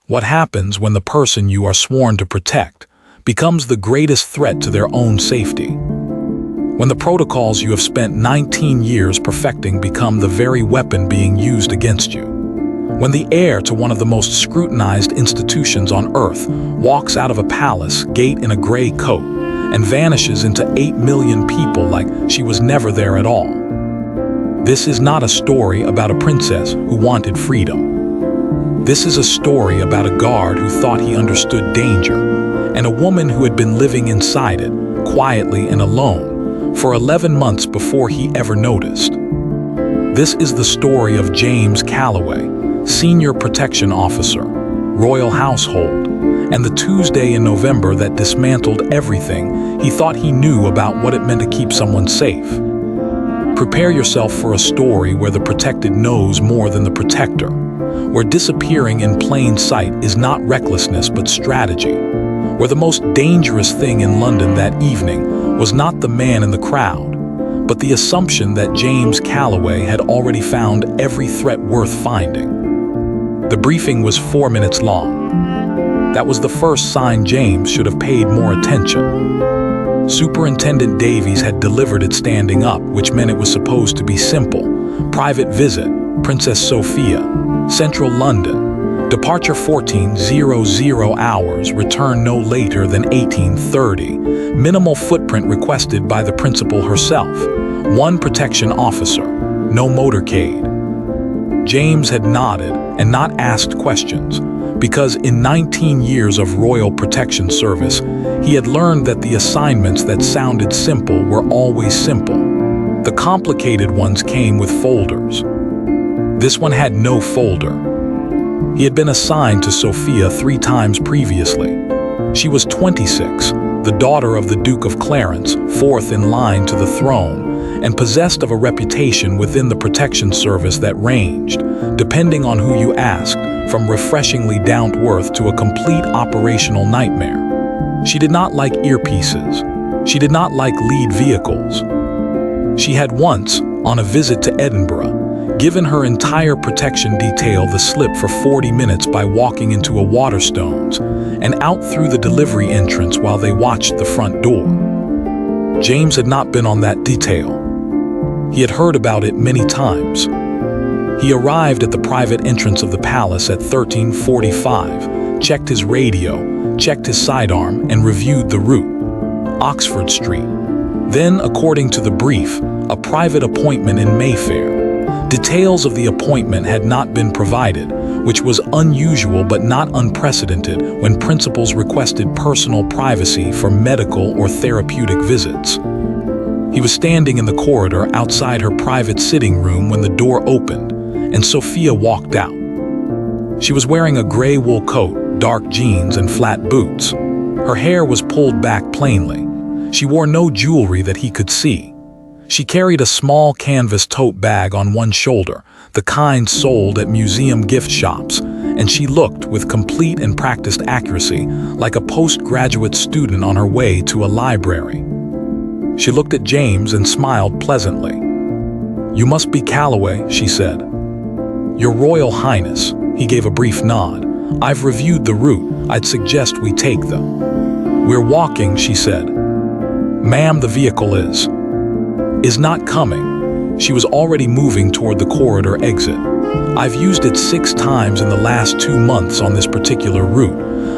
What happens when the person you are sworn to protect becomes the greatest threat to their own safety? When the protocols you have spent 19 years perfecting become the very weapon being used against you? When the heir to one of the most scrutinized institutions on Earth walks out of a palace gate in a gray coat and vanishes into 8 million people like she was never there at all? This is not a story about a princess who wanted freedom. This is a story about a guard who thought he understood danger, and a woman who had been living inside it, quietly and alone, for 11 months before he ever noticed. This is the story of James Calloway, Senior Protection Officer, Royal Household, and the Tuesday in November that dismantled everything he thought he knew about what it meant to keep someone safe. Prepare yourself for a story where the protected knows more than the protector, where disappearing in plain sight is not recklessness but strategy, where the most dangerous thing in London that evening was not the man in the crowd, but the assumption that James Calloway had already found every threat worth finding. The briefing was 4 minutes long. That was the first sign James should have paid more attention. Superintendent Davies had delivered it standing up, which meant it was supposed to be simple. Private visit, Princess Sophia, Central London. Departure 14:00 hours, return no later than 18:30. Minimal footprint requested by the principal herself. One protection officer, no motorcade. James had nodded and not asked questions, because in 19 years of Royal Protection Service, he had learned that the assignments that sounded simple were always simple. The complicated ones came with folders. This one had no folder. He had been assigned to Sophia 3 times previously. She was 26, the daughter of the Duke of Clarence, 4th in line to the throne, and possessed of a reputation within the protection service that ranged, depending on who you asked, from refreshingly down to earth to a complete operational nightmare. She did not like earpieces. She did not like lead vehicles. She had once, on a visit to Edinburgh, given her entire protection detail the slip for 40 minutes by walking into a Waterstones and out through the delivery entrance while they watched the front door. James had not been on that detail. He had heard about it many times. He arrived at the private entrance of the palace at 13:45, checked his radio, checked his sidearm, and reviewed the route. Oxford Street. Then, according to the brief, a private appointment in Mayfair. Details of the appointment had not been provided, which was unusual but not unprecedented when principals requested personal privacy for medical or therapeutic visits. He was standing in the corridor outside her private sitting room when the door opened, and Sophia walked out. She was wearing a gray wool coat, dark jeans, and flat boots. Her hair was pulled back plainly. She wore no jewelry that he could see. She carried a small canvas tote bag on one shoulder, the kind sold at museum gift shops, and she looked, with complete and practiced accuracy, like a postgraduate student on her way to a library. She looked at James and smiled pleasantly. "You must be Calloway," she said. "Your Royal Highness," he gave a brief nod. "I've reviewed the route. I'd suggest we take the..." "We're walking," she said. "Ma'am, the vehicle is not coming." She was already moving toward the corridor exit. "I've used it 6 times in the last 2 months on this particular route.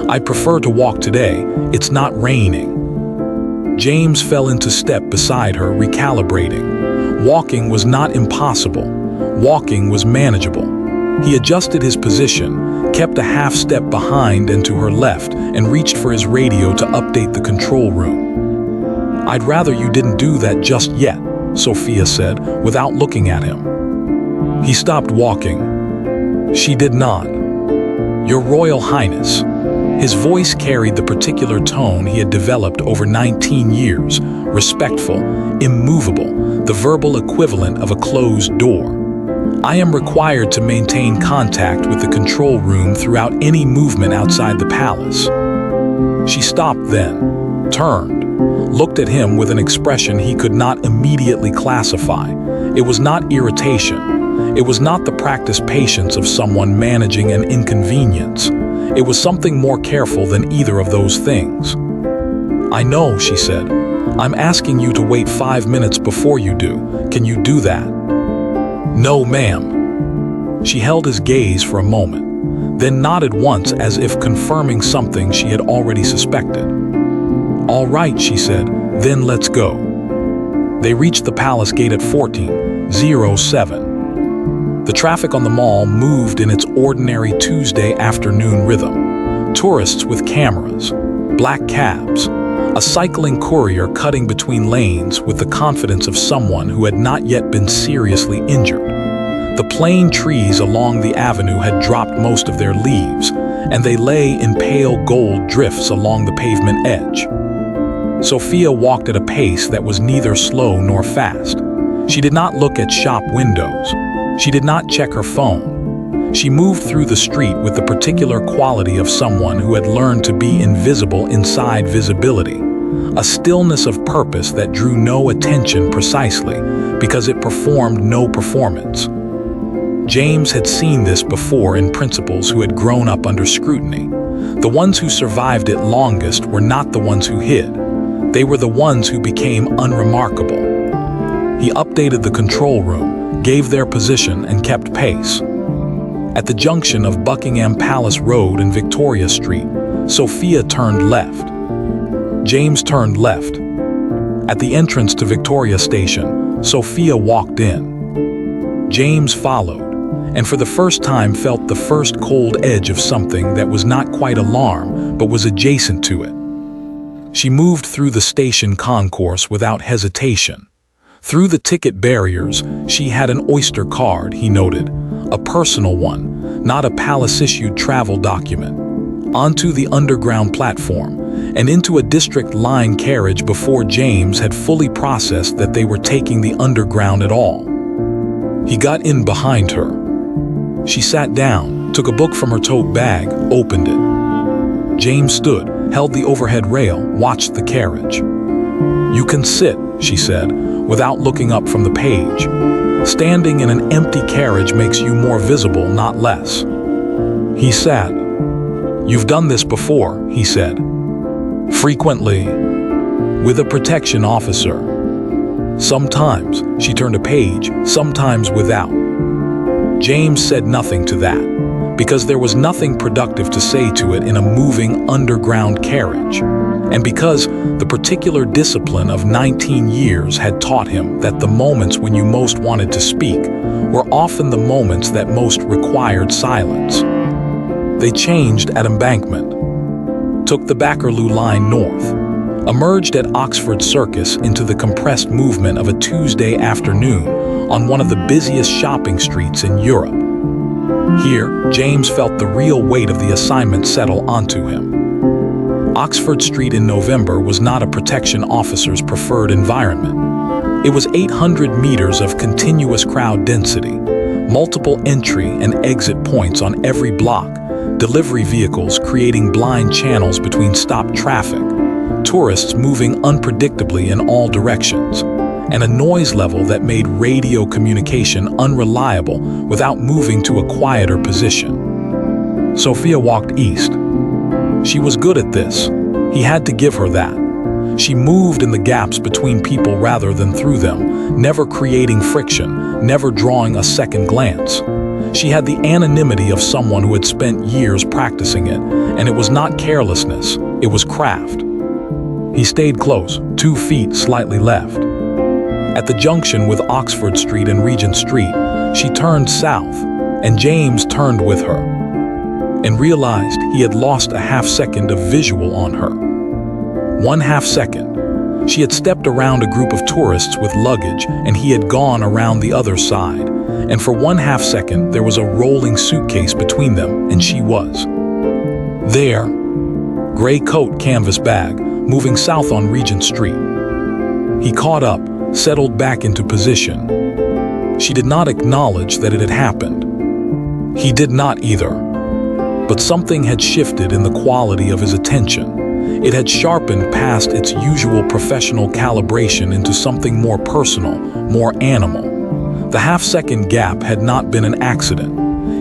I'd prefer to walk today. It's not raining." James fell into step beside her, recalibrating. Walking was not impossible. Walking was manageable. He adjusted his position, kept a half step behind and to her left, and reached for his radio to update the control room. "I'd rather you didn't do that just yet," Sophia said, without looking at him. He stopped walking. She did not. "Your Royal Highness." His voice carried the particular tone he had developed over 19 years, respectful, immovable, the verbal equivalent of a closed door. "I am required to maintain contact with the control room throughout any movement outside the palace." She stopped then, turned, looked at him with an expression he could not immediately classify. It was not irritation. It was not the practiced patience of someone managing an inconvenience. It was something more careful than either of those things. "I know," she said. "I'm asking you to wait 5 minutes before you do. Can you do that?" "No, ma'am." She held his gaze for a moment, then nodded once as if confirming something she had already suspected. "All right," she said, "then let's go." They reached the palace gate at 14:07. The traffic on the mall moved in its ordinary Tuesday afternoon rhythm. Tourists with cameras, black cabs, a cycling courier cutting between lanes with the confidence of someone who had not yet been seriously injured. The plane trees along the avenue had dropped most of their leaves, and they lay in pale gold drifts along the pavement edge. Sophia walked at a pace that was neither slow nor fast. She did not look at shop windows. She did not check her phone. She moved through the street with the particular quality of someone who had learned to be invisible inside visibility, a stillness of purpose that drew no attention precisely because it performed no performance. James had seen this before in principals who had grown up under scrutiny. The ones who survived it longest were not the ones who hid. They were the ones who became unremarkable. He updated the control room, gave their position, and kept pace. At the junction of Buckingham Palace Road and Victoria Street, Sophia turned left. James turned left. At the entrance to Victoria Station, Sophia walked in. James followed, and for the first time felt the first cold edge of something that was not quite alarm, but was adjacent to it. She moved through the station concourse without hesitation. Through the ticket barriers, she had an Oyster card, he noted, a personal one, not a palace-issued travel document. Onto the underground platform, and into a district line carriage before James had fully processed that they were taking the underground at all. He got in behind her. She sat down, took a book from her tote bag, opened it. James stood, held the overhead rail, watched the carriage. "You can sit," she said, without looking up from the page. "Standing in an empty carriage makes you more visible, not less." He sat. "You've done this before," he said. "Frequently. With a protection officer." "Sometimes," she turned a page, "sometimes without." James said nothing to that, because there was nothing productive to say to it in a moving underground carriage, and because the particular discipline of 19 years had taught him that the moments when you most wanted to speak were often the moments that most required silence. They changed at Embankment, took the Bakerloo line north, emerged at Oxford Circus into the compressed movement of a Tuesday afternoon on one of the busiest shopping streets in Europe. Here, James felt the real weight of the assignment settle onto him. Oxford Street in November was not a protection officer's preferred environment. It was 800 meters of continuous crowd density, multiple entry and exit points on every block, delivery vehicles creating blind channels between stopped traffic, tourists moving unpredictably in all directions, and a noise level that made radio communication unreliable without moving to a quieter position. Sophia walked east. She was good at this. He had to give her that. She moved in the gaps between people rather than through them, never creating friction, never drawing a second glance. She had the anonymity of someone who had spent years practicing it, and it was not carelessness, it was craft. He stayed close, 2 feet slightly left. At the junction with Oxford Street and Regent Street, she turned south, and James turned with her, and realized he had lost a half second of visual on her. 1/2 second. She had stepped around a group of tourists with luggage, and he had gone around the other side, and for 1/2 second there was a rolling suitcase between them, and she was there. Gray coat, canvas bag, moving south on Regent Street. He caught up, settled back into position. She did not acknowledge that it had happened. He did not either. But something had shifted in the quality of his attention. It had sharpened past its usual professional calibration into something more personal, more animal. The half-second gap had not been an accident.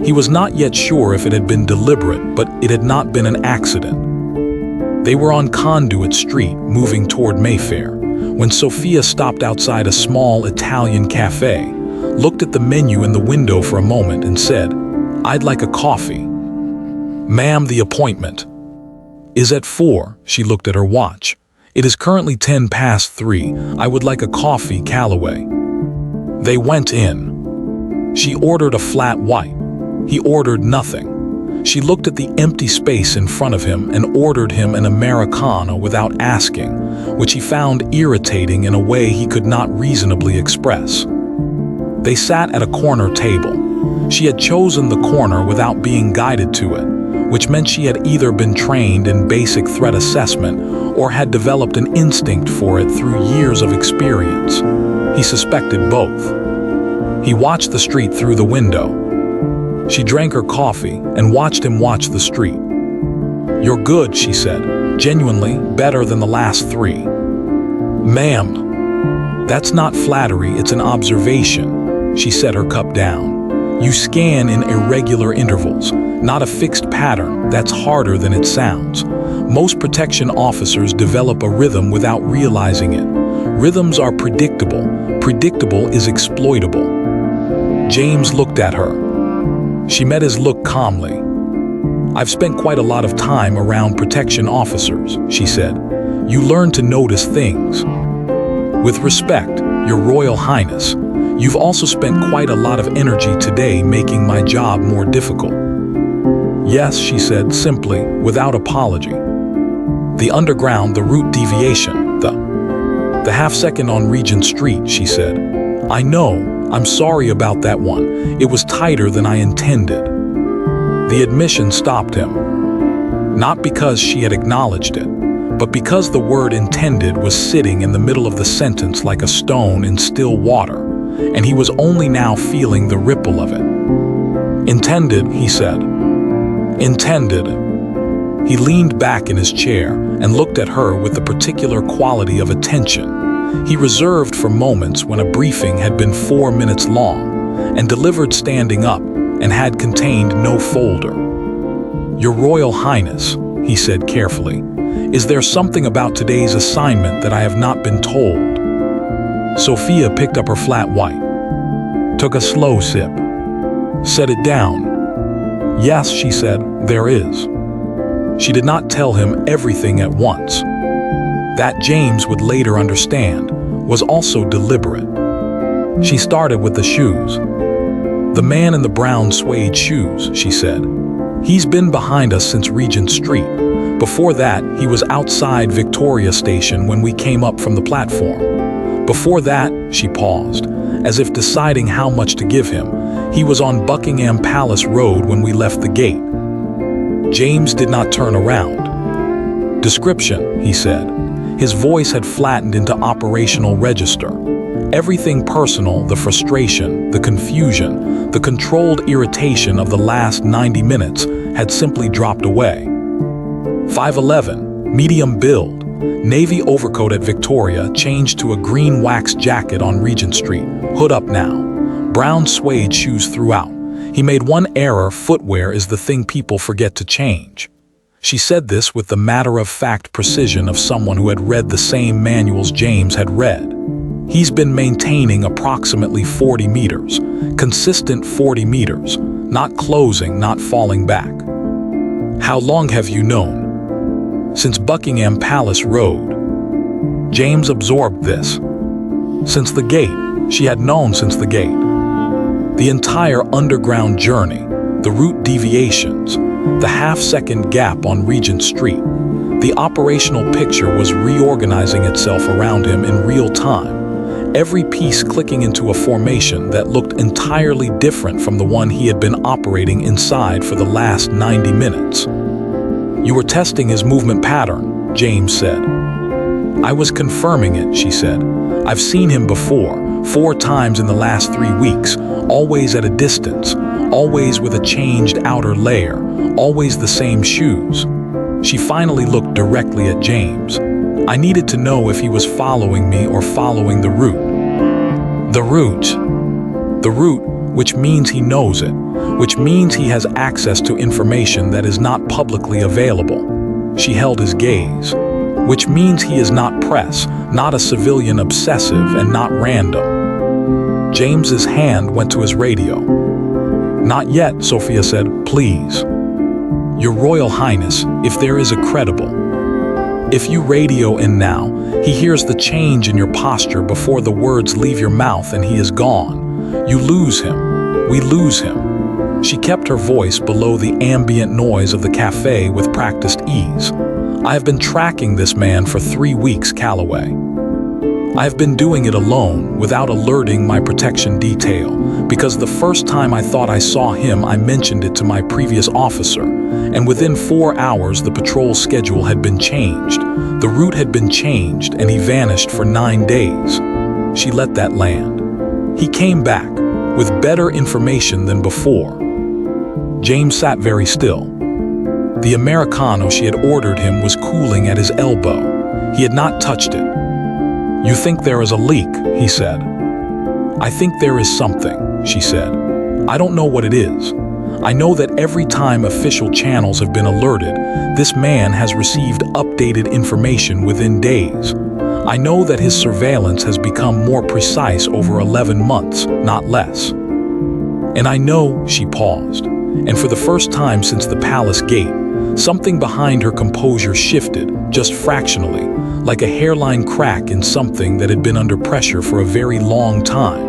He was not yet sure if it had been deliberate, but it had not been an accident. They were on Conduit Street, moving toward Mayfair, when Sophia stopped outside a small Italian cafe, looked at the menu in the window for a moment and said, "I'd like a coffee." "Ma'am, the appointment is at 4. She looked at her watch. "It is currently 3:10. I would like a coffee, Callaway." They went in. She ordered a flat white. He ordered nothing. She looked at the empty space in front of him and ordered him an Americano without asking, which he found irritating in a way he could not reasonably express. They sat at a corner table. She had chosen the corner without being guided to it, which meant she had either been trained in basic threat assessment or had developed an instinct for it through years of experience. He suspected both. He watched the street through the window. She drank her coffee and watched him watch the street. "You're good," she said, "genuinely better than the last 3. "Ma'am, that's not flattery, it's an observation." She set her cup down. "You scan in irregular intervals, not a fixed pattern. That's harder than it sounds. Most protection officers develop a rhythm without realizing it. Rhythms are predictable. Predictable is exploitable." James looked at her. She met his look calmly. "I've spent quite a lot of time around protection officers," she said. "You learn to notice things. With respect, Your Royal Highness, you've also spent quite a lot of energy today making my job more difficult." "Yes," she said simply, without apology. "The underground, the route deviation, the half-second on Regent Street," she said. "I know. I'm sorry about that one. It was tighter than I intended." The admission stopped him. Not because she had acknowledged it, but because the word intended was sitting in the middle of the sentence like a stone in still water, and he was only now feeling the ripple of it. "Intended," he said. "Intended." He leaned back in his chair and looked at her with the particular quality of attention he reserved for moments when a briefing had been 4 minutes long and delivered standing up and had contained no folder. "Your Royal Highness," he said carefully, "is there something about today's assignment that I have not been told?" Sophia picked up her flat white, took a slow sip, set it down. "Yes," she said, "there is." She did not tell him everything at once. That James would later understand was also deliberate. She started with the shoes. "The man in the brown suede shoes," she said. "He's been behind us since Regent Street. Before that, he was outside Victoria Station when we came up from the platform. Before that," she paused, as if deciding how much to give him, "he was on Buckingham Palace Road when we left the gate." James did not turn around. "Description," he said. His voice had flattened into operational register. Everything personal, the frustration, the confusion, the controlled irritation of the last 90 minutes had simply dropped away. 5'11", medium build, navy overcoat at Victoria, changed to a green wax jacket on Regent Street, hood up now. Brown suede shoes throughout. He made one error: footwear is the thing people forget to change. She said this with the matter-of-fact precision of someone who had read the same manuals James had read. He's been maintaining approximately 40 meters, consistent 40 meters, not closing, not falling back. "How long have you known?" "Since Buckingham Palace Road." James absorbed this. Since the gate. She had known since the gate. The entire underground journey, the route deviations, the half-second gap on Regent Street. The operational picture was reorganizing itself around him in real time, every piece clicking into a formation that looked entirely different from the one he had been operating inside for the last 90 minutes. "You were testing his movement pattern," James said. "I was confirming it," she said. "I've seen him before, 4 times in the last 3 weeks, always at a distance, always with a changed outer layer, always the same shoes." She finally looked directly at James. "I needed to know if he was following me or following the route." The route, which means he knows it, which means he has access to information that is not publicly available. She held his gaze, which means he is not press, not a civilian obsessive, and not random. James's hand went to his radio. "Not yet," Sophia said. "Please. Your Royal Highness, if there is a credible." If you radio in now, he hears the change in your posture before the words leave your mouth and he is gone. You lose him. We lose him. She kept her voice below the ambient noise of the cafe with practiced ease. "I have been tracking this man for 3 weeks, Calloway. I have been doing it alone, without alerting my protection detail, because the first time I thought I saw him, I mentioned it to my previous officer, and within 4 hours the patrol schedule had been changed. The route had been changed, and he vanished for 9 days. She let that land. He came back, with better information than before." James sat very still. The Americano she had ordered him was cooling at his elbow. He had not touched it. "You think there is a leak," he said. "I think there is something," she said. "I don't know what it is. I know that every time official channels have been alerted, this man has received updated information within days. I know that his surveillance has become more precise over 11 months, not less. And I know," she paused, and for the first time since the palace gate, something behind her composure shifted, just fractionally, like a hairline crack in something that had been under pressure for a very long time.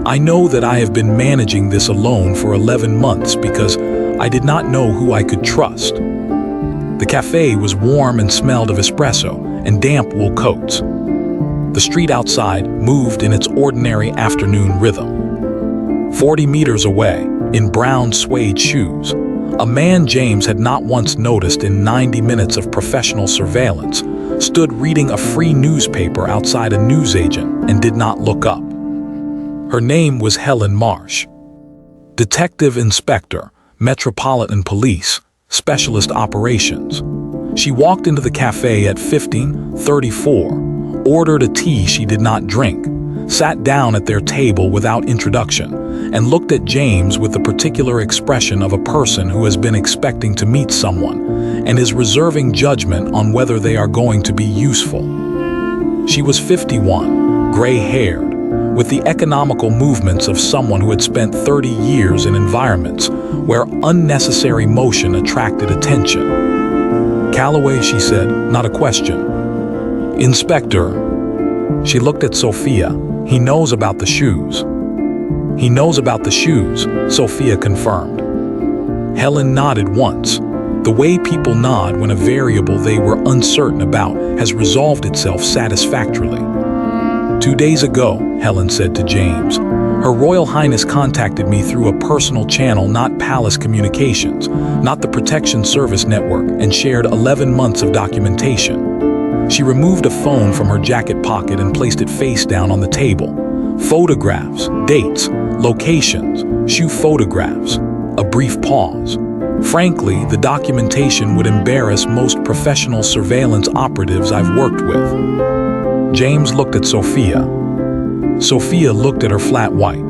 "I know that I have been managing this alone for 11 months because I did not know who I could trust." The cafe was warm and smelled of espresso and damp wool coats. The street outside moved in its ordinary afternoon rhythm. 40 meters away, in brown suede shoes, a man James had not once noticed in 90 minutes of professional surveillance stood reading a free newspaper outside a newsagent and did not look up. Her name was Helen Marsh. Detective Inspector, Metropolitan Police, Specialist Operations. She walked into the cafe at 15:34, ordered a tea she did not drink, sat down at their table without introduction, and looked at James with the particular expression of a person who has been expecting to meet someone and is reserving judgment on whether they are going to be useful. She was 51, gray-haired, with the economical movements of someone who had spent 30 years in environments where unnecessary motion attracted attention. "Calloway," she said, not a question. "Inspector." She looked at Sophia. "He knows about the shoes." "He knows about the shoes," Sophia confirmed. Helen nodded once. The way people nod when a variable they were uncertain about has resolved itself satisfactorily. 2 days ago, Helen said to James, Her Royal Highness contacted me through a personal channel, not palace communications, not the Protection Service Network, and shared 11 months of documentation. She removed a phone from her jacket pocket and placed it face down on the table. Photographs, dates, locations, shoe photographs. A brief pause. Frankly, the documentation would embarrass most professional surveillance operatives I've worked with. James looked at Sophia. Sophia looked at her flat white.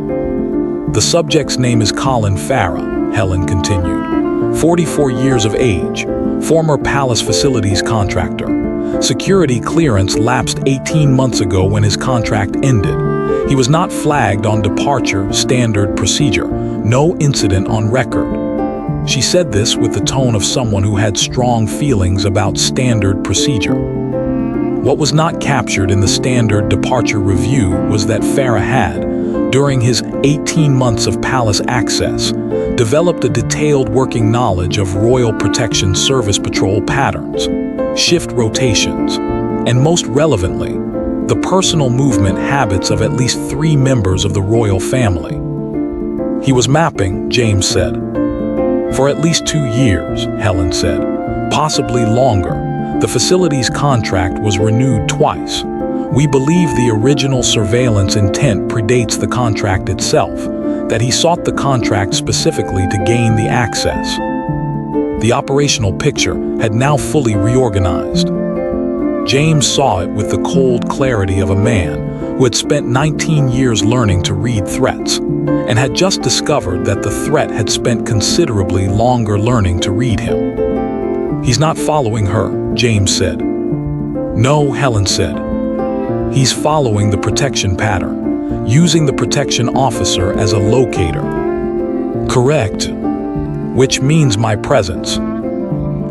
The subject's name is Colin Farah, Helen continued. 44 years of age, former palace facilities contractor. Security clearance lapsed 18 months ago when his contract ended. He was not flagged on departure standard procedure, no incident on record. She said this with the tone of someone who had strong feelings about standard procedure. What was not captured in the standard departure review was that Farah had, during his 18 months of palace access, developed a detailed working knowledge of Royal Protection Service patrol patterns, shift rotations, and most relevantly, the personal movement habits of at least 3 members of the royal family. He was mapping, James said. For at least 2 years, Helen said, possibly longer. The facility's contract was renewed twice. We believe the original surveillance intent predates the contract itself, that he sought the contract specifically to gain the access. The operational picture had now fully reorganized. James saw it with the cold clarity of a man who had spent 19 years learning to read threats, and had just discovered that the threat had spent considerably longer learning to read him. "He's not following her," James said. "No," Helen said. "He's following the protection pattern, using the protection officer as a locator." "Correct. Which means my presence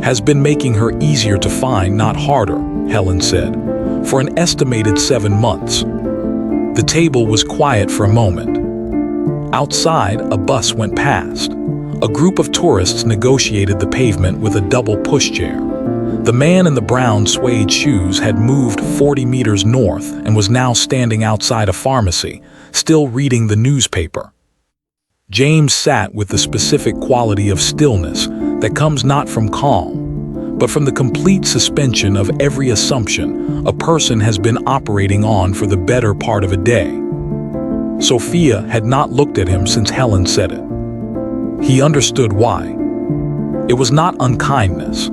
has been making her easier to find, not harder," Helen said, "for an estimated 7 months." The table was quiet for a moment. Outside, a bus went past. A group of tourists negotiated the pavement with a double pushchair. The man in the brown suede shoes had moved 40 meters north and was now standing outside a pharmacy, still reading the newspaper. James sat with the specific quality of stillness that comes not from calm, but from the complete suspension of every assumption a person has been operating on for the better part of a day. Sophia had not looked at him since Helen said it. He understood why. It was not unkindness.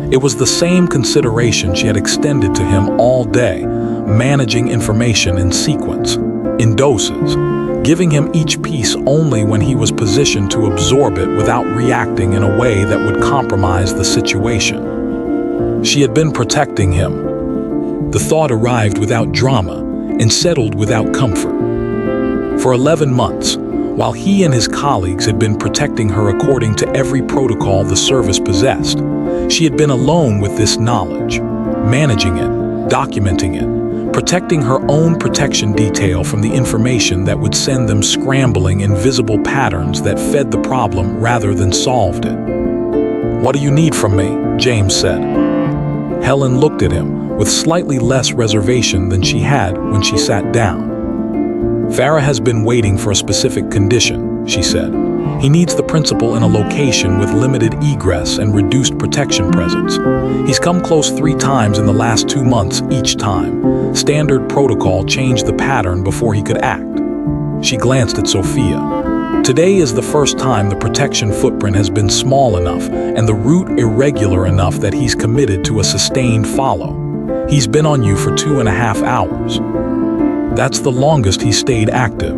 It was the same consideration she had extended to him all day, managing information in sequence, in doses, giving him each piece only when he was positioned to absorb it without reacting in a way that would compromise the situation. She had been protecting him. The thought arrived without drama and settled without comfort. For 11 months, while he and his colleagues had been protecting her according to every protocol the service possessed, she had been alone with this knowledge, managing it, documenting it, protecting her own protection detail from the information that would send them scrambling in visible patterns that fed the problem rather than solved it. "What do you need from me?" James said. Helen looked at him with slightly less reservation than she had when she sat down. "Farah has been waiting for a specific condition," she said. "He needs the principal in a location with limited egress and reduced protection presence. He's come close 3 times in the last 2 months each time. Standard protocol changed the pattern before he could act." She glanced at Sophia. "Today is the first time the protection footprint has been small enough and the route irregular enough that he's committed to a sustained follow. He's been on you for 2.5 hours. That's the longest he stayed active."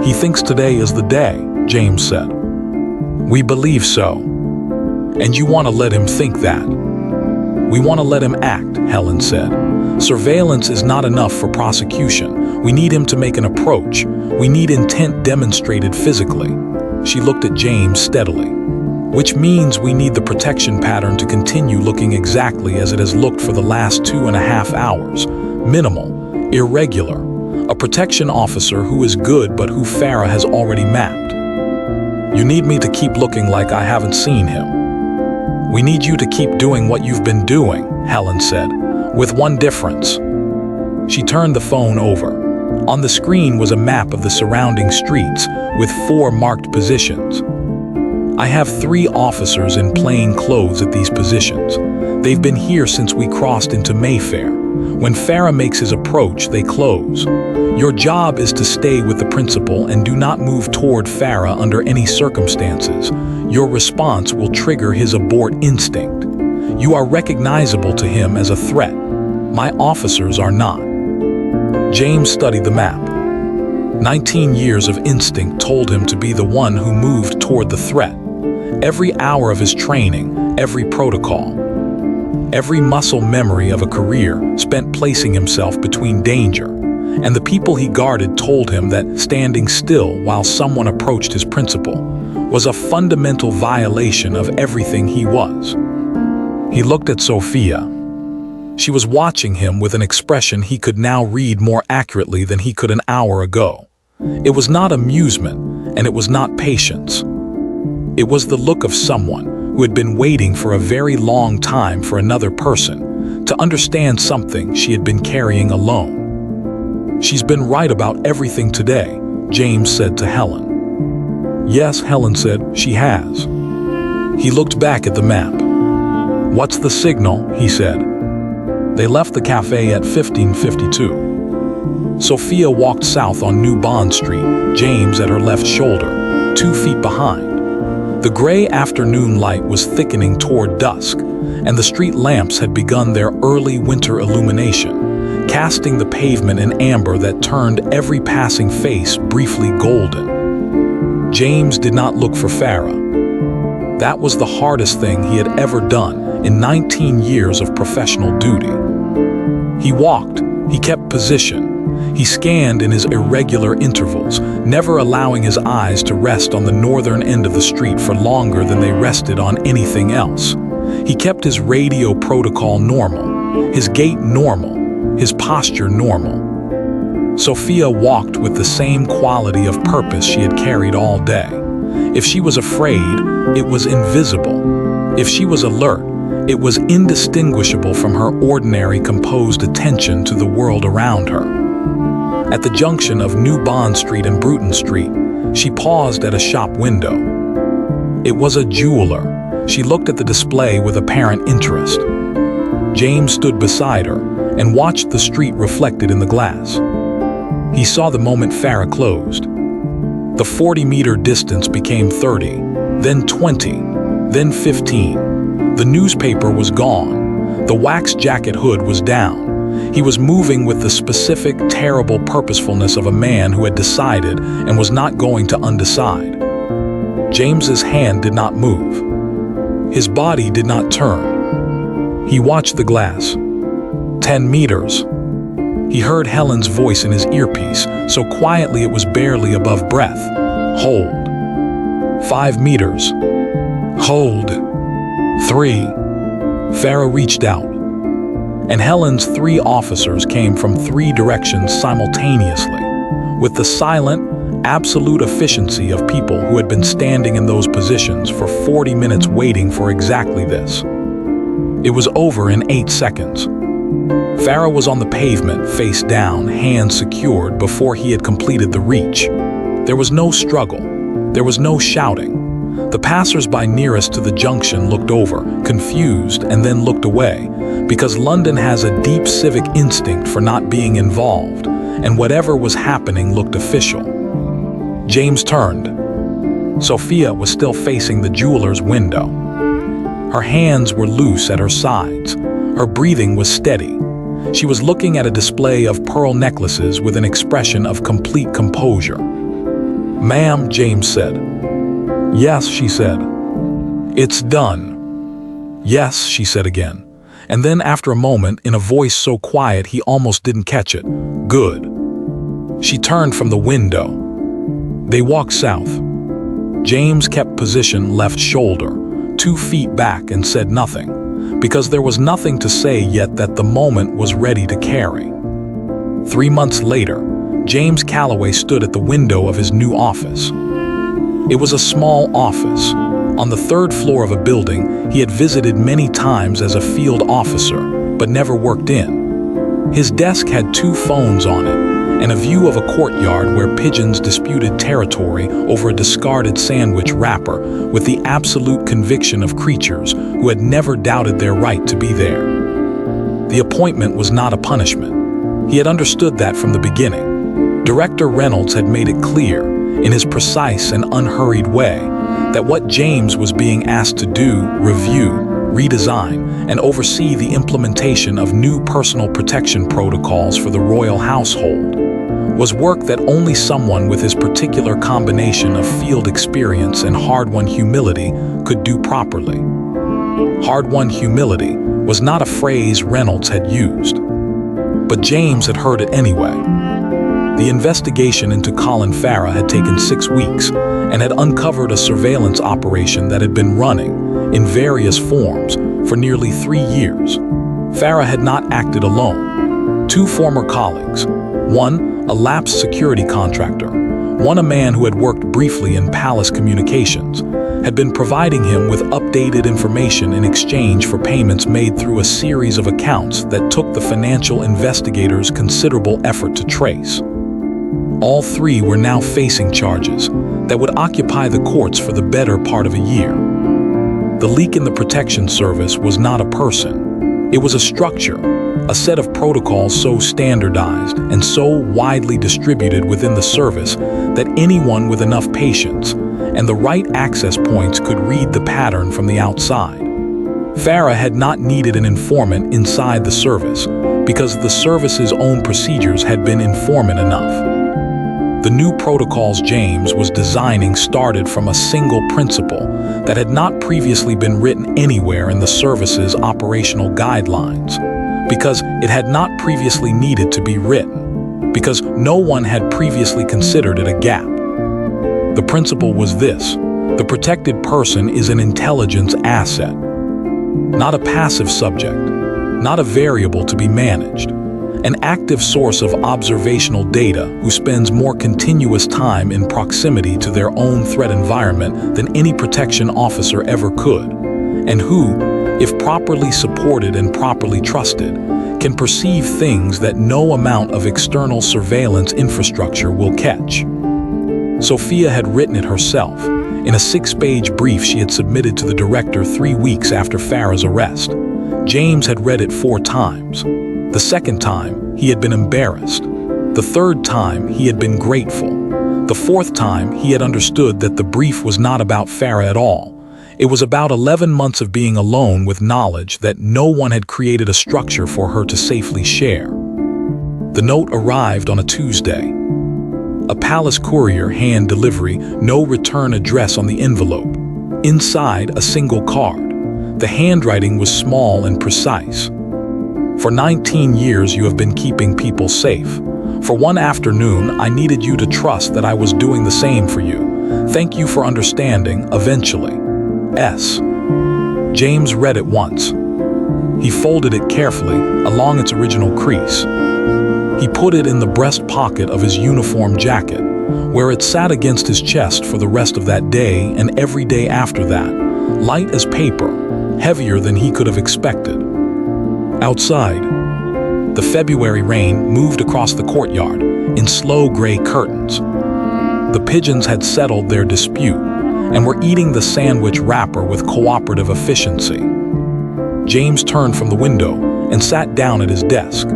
"He thinks today is the day," James said. "We believe so. And you want to let him think that?" "We want to let him act," Helen said. "Surveillance is not enough for prosecution. We need him to make an approach. We need intent demonstrated physically." She looked at James steadily. "Which means we need the protection pattern to continue looking exactly as it has looked for the last 2.5 hours. Minimal, irregular. A protection officer who is good but who Farah has already mapped. You need me to keep looking like I haven't seen him." "We need you to keep doing what you've been doing," Helen said, "with one difference." She turned the phone over. On the screen was a map of the surrounding streets with 4 marked positions. "I have 3 officers in plain clothes at these positions. They've been here since we crossed into Mayfair. When Farah makes his approach, they close. Your job is to stay with the principal and do not move toward Farah under any circumstances. Your response will trigger his abort instinct. You are recognizable to him as a threat. My officers are not." James studied the map. 19 years of instinct told him to be the one who moved toward the threat. Every hour of his training, every protocol, every muscle memory of a career spent placing himself between danger, and the people he guarded told him that standing still while someone approached his principal was a fundamental violation of everything he was. He looked at Sophia. She was watching him with an expression he could now read more accurately than he could an hour ago. It was not amusement, and it was not patience. It was the look of someone who had been waiting for a very long time for another person to understand something she had been carrying alone. "She's been right about everything today," James said to Helen. "Yes," Helen said, "she has." He looked back at the map. "What's the signal?" he said. They left the cafe at 15:52. Sophia walked south on New Bond Street, James at her left shoulder, 2 feet behind. The gray afternoon light was thickening toward dusk, and the street lamps had begun their early winter illumination, casting the pavement in amber that turned every passing face briefly golden. James did not look for Farah. That was the hardest thing he had ever done in 19 years of professional duty. He walked, he kept position, he scanned in his irregular intervals, never allowing his eyes to rest on the northern end of the street for longer than they rested on anything else. He kept his radio protocol normal, his gait normal, his posture normal. Sophia walked with the same quality of purpose she had carried all day. If she was afraid, it was invisible. If she was alert, it was indistinguishable from her ordinary composed attention to the world around her. At the junction of New Bond Street and Bruton Street, she paused at a shop window. It was a jeweler. She looked at the display with apparent interest. James stood beside her and watched the street reflected in the glass. He saw the moment Farah closed. The 40-meter distance became 30, then 20, then 15. The newspaper was gone. The wax jacket hood was down. He was moving with the specific, terrible purposefulness of a man who had decided and was not going to undecide. James's hand did not move. His body did not turn. He watched the glass. 10 meters. He heard Helen's voice in his earpiece, so quietly it was barely above breath. Hold. 5 meters. Hold. 3. Farah reached out, and Helen's 3 officers came from 3 directions simultaneously, with the silent, absolute efficiency of people who had been standing in those positions for 40 minutes waiting for exactly this. It was over in 8 seconds. Farah was on the pavement, face down, hands secured before he had completed the reach. There was no struggle. There was no shouting. The passers-by nearest to the junction looked over, confused, and then looked away, because London has a deep civic instinct for not being involved, and whatever was happening looked official. James turned. Sophia was still facing the jeweler's window. Her hands were loose at her sides. Her breathing was steady. She was looking at a display of pearl necklaces with an expression of complete composure. "Ma'am," James said. "Yes," she said. "It's done." "Yes," she said again. And then after a moment, in a voice so quiet he almost didn't catch it, "Good." She turned from the window. They walked south. James kept position left shoulder, 2 feet back, and said nothing, because there was nothing to say yet that the moment was ready to carry. 3 months later, James Calloway stood at the window of his new office. It was a small office, on the 3rd floor of a building he had visited many times as a field officer, but never worked in. His desk had 2 phones on it, and a view of a courtyard where pigeons disputed territory over a discarded sandwich wrapper with the absolute conviction of creatures who had never doubted their right to be there. The appointment was not a punishment. He had understood that from the beginning. Director Reynolds had made it clear, in his precise and unhurried way, that what James was being asked to do, review, redesign, and oversee the implementation of new personal protection protocols for the royal household, was work that only someone with his particular combination of field experience and hard-won humility could do properly. Hard-won humility was not a phrase Reynolds had used, but James had heard it anyway. The investigation into Colin Farah had taken 6 weeks and had uncovered a surveillance operation that had been running, in various forms, for nearly 3 years. Farah had not acted alone. 2 former colleagues, one a lapsed security contractor, one a man who had worked briefly in Palace Communications, had been providing him with updated information in exchange for payments made through a series of accounts that took the financial investigators considerable effort to trace. All 3 were now facing charges that would occupy the courts for the better part of a year. The leak in the protection service was not a person. It was a structure, a set of protocols so standardized and so widely distributed within the service that anyone with enough patience and the right access points could read the pattern from the outside. Farah had not needed an informant inside the service because the service's own procedures had been informant enough. The new protocols James was designing started from a single principle that had not previously been written anywhere in the service's operational guidelines, because it had not previously needed to be written, because no one had previously considered it a gap. The principle was this: the protected person is an intelligence asset, not a passive subject, not a variable to be managed, an active source of observational data who spends more continuous time in proximity to their own threat environment than any protection officer ever could, and who, if properly supported and properly trusted, can perceive things that no amount of external surveillance infrastructure will catch. Sophia had written it herself, in a 6-page brief she had submitted to the director 3 weeks after Farah's arrest. James had read it 4 times. The second time, he had been embarrassed. The third time, he had been grateful. The fourth time, he had understood that the brief was not about Farah at all. It was about 11 months of being alone with knowledge that no one had created a structure for her to safely share. The note arrived on a Tuesday. A palace courier hand delivery, no return address on the envelope. Inside, a single card. The handwriting was small and precise. For 19 years you have been keeping people safe. For one afternoon, I needed you to trust that I was doing the same for you. Thank you for understanding, eventually. S. James read it once. He folded it carefully, along its original crease. He put it in the breast pocket of his uniform jacket, where it sat against his chest for the rest of that day and every day after that, light as paper, heavier than he could have expected. Outside, the February rain moved across the courtyard in slow gray curtains. The pigeons had settled their dispute and were eating the sandwich wrapper with cooperative efficiency. James turned from the window and sat down at his desk.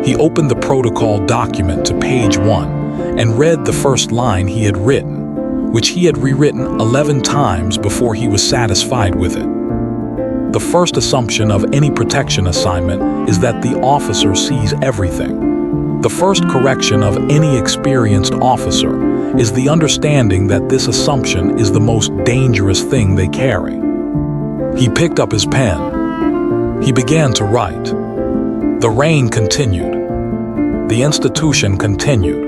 He opened the protocol document to page 1 and read the first line he had written, which he had rewritten 11 times before he was satisfied with it. The first assumption of any protection assignment is that the officer sees everything. The first correction of any experienced officer is the understanding that this assumption is the most dangerous thing they carry. He picked up his pen. He began to write. The rain continued. The institution continued.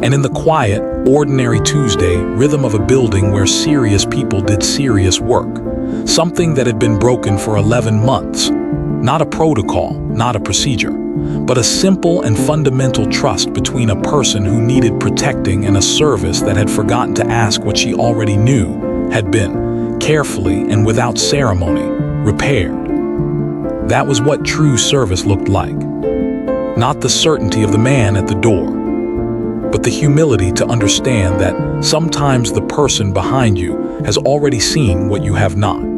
And in the quiet, ordinary Tuesday rhythm of a building where serious people did serious work, something that had been broken for 11 months. Not a protocol, not a procedure, but a simple and fundamental trust between a person who needed protecting and a service that had forgotten to ask what she already knew, had been, carefully and without ceremony, repaired. That was what true service looked like. Not the certainty of the man at the door, but the humility to understand that sometimes the person behind you has already seen what you have not.